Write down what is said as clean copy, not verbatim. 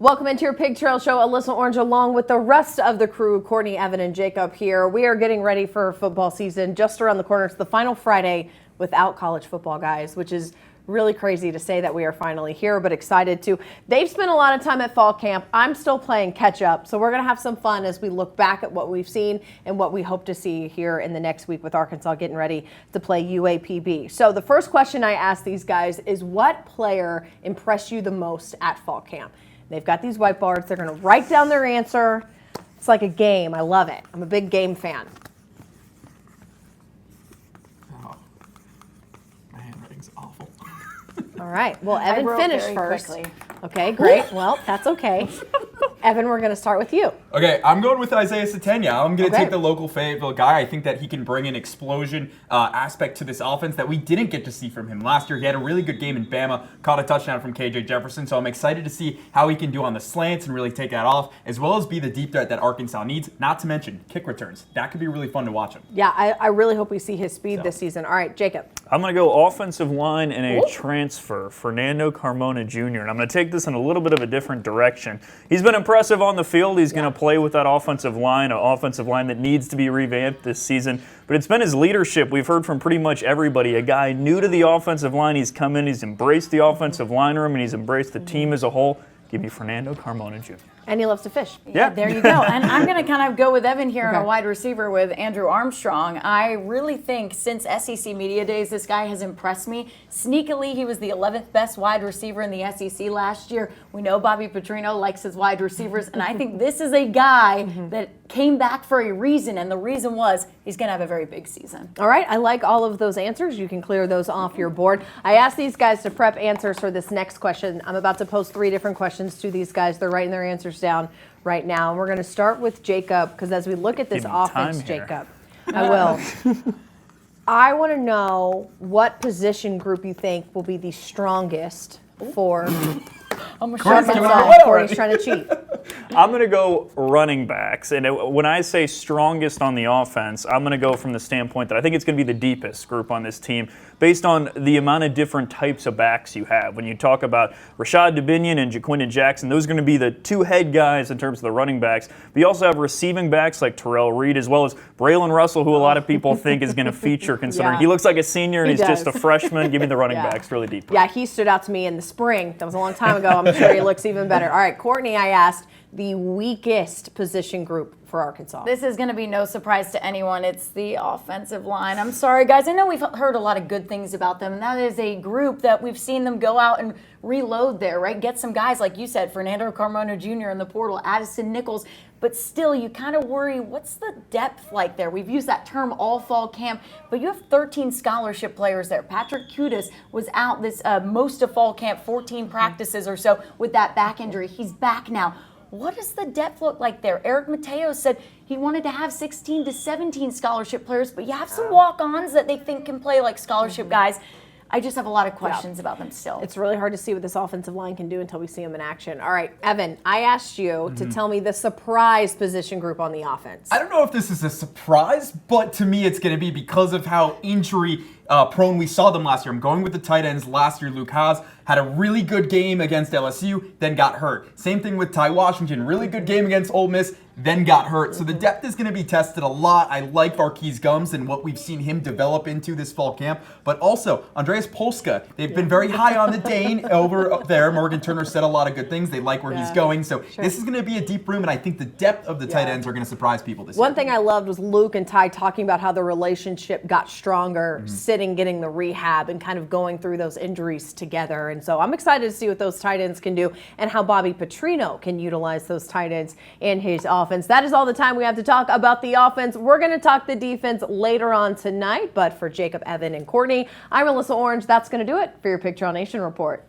Welcome into your Pig Trail Show. Alyssa Orange along with the rest of the crew, Courtney, Evan, and Jacob here. We are getting ready for football season just around the corner. It's the final Friday without college football, guys, which is really crazy to say that we are finally here, but excited to. They've spent a lot of time at fall camp. I'm still playing catch up, so we're going to have some fun as we look back at what we've seen and what we hope to see here in the next week with Arkansas getting ready to play UAPB. So the first question I ask these guys is, what player impressed you the most at fall camp? They've got these whiteboards. They're going to write down their answer. It's like a game. I love it. I'm a big game fan. Oh, my handwriting's awful. All right. Well, Evan finished first. Quickly. Okay, great. Well, that's okay. Evan, we're going to start with you. Okay, I'm going with Isaiah Satone. I'm going to Okay. take the local Fayetteville guy. I think that he can bring an explosion aspect to this offense that we didn't get to see from him last year. He had a really good game in Bama, caught a touchdown from KJ Jefferson, so I'm excited to see how he can do on the slants and really take that off, as well as be the deep threat that Arkansas needs, not to mention kick returns. That could be really fun to watch him. Yeah, I really hope we see his speed this season. All right, Jacob. I'm going to go offensive line and a transfer, Fernando Carmona Jr., and I'm going to take this in a little bit of a different direction. He's been impressive on the field. He's going to play with that offensive line, an offensive line that needs to be revamped this season. But it's been his leadership. We've heard from pretty much everybody. A guy new to the offensive line. He's come in, he's embraced the offensive line room, and he's embraced the team as a whole. Give me Fernando Carmona Jr. And he loves to fish. Yeah. There you go. And I'm going to kind of go with Evan here on Okay. a wide receiver with Andrew Armstrong. I really think since SEC Media Days, this guy has impressed me. Sneakily, he was the 11th best wide receiver in the SEC last year. We know Bobby Petrino likes his wide receivers, and I think this is a guy that came back for a reason, and the reason was he's going to have a very big season. All right, I like all of those answers. You can clear those off your board. I asked these guys to prep answers for this next question. I'm about to pose 3 different questions to these guys. They're writing their answers down right now. And we're going to start with Jacob, because as we look at this Give me offense, time here. Jacob, I will. I want to know what position group you think will be the strongest for I'm Courtney's giving it Arkansas. away Courtney's already. trying to cheat. I'm going to go running backs. And when I say strongest on the offense, I'm going to go from the standpoint that I think it's going to be the deepest group on this team based on the amount of different types of backs you have. When you talk about Rashad Dubinion and Jaquindon Jackson, those are going to be the 2 head guys in terms of the running backs. But you also have receiving backs like Terrell Reed, as well as Braylon Russell, who a lot of people think is going to feature, considering Yeah. he looks like a senior and He he's just a does. freshman. Give me the running Yeah. backs really deep. Yeah, he stood out to me in the spring. That was a long time ago. I'm sure he looks even better. All right, Courtney, I asked the weakest position group for Arkansas. This is going to be no surprise to anyone. It's the offensive line. I'm sorry, guys. I know we've heard a lot of good things about them, and that is a group that we've seen them go out and reload there, right? Get some guys, like you said, Fernando Carmona Jr. in the portal, Addison Nichols. But still, you kind of worry, what's the depth like there? We've used that term all fall camp, but you have 13 scholarship players there. Patrick Kudas was out this most of fall camp, 14 practices or so with that back injury. He's back now. What does the depth look like there? Eric Mateo said he wanted to have 16 to 17 scholarship players, but you have some walk-ons that they think can play like scholarship guys. I just have a lot of questions about them still. It's really hard to see what this offensive line can do until we see them in action. All right, Evan, I asked you to tell me the surprise position group on the offense. I don't know if this is a surprise, but to me it's going to be because of how injury prone we saw them last year. I'm going with the tight ends. Last year, Luke Haas had a really good game against LSU, then got hurt. Same thing with Ty Washington. Really good game against Ole Miss, then got hurt. So the depth is going to be tested a lot. I like Varkey's Gums and what we've seen him develop into this fall camp. But also, Andreas Polska. They've been very high on the Dane over there. Morgan Turner said a lot of good things. They like where he's going. So this is going to be a deep room, and I think the depth of the tight ends are going to surprise people this year. One thing I loved was Luke and Ty talking about how the relationship got stronger, sitting, getting the rehab, and kind of going through those injuries together. And so I'm excited to see what those tight ends can do and how Bobby Petrino can utilize those tight ends in his offense. That is all the time we have to talk about the offense. We're going to talk the defense later on tonight. But for Jacob, Evan, and Courtney, I'm Alyssa Orange. That's going to do it for your Pig Trail Nation report.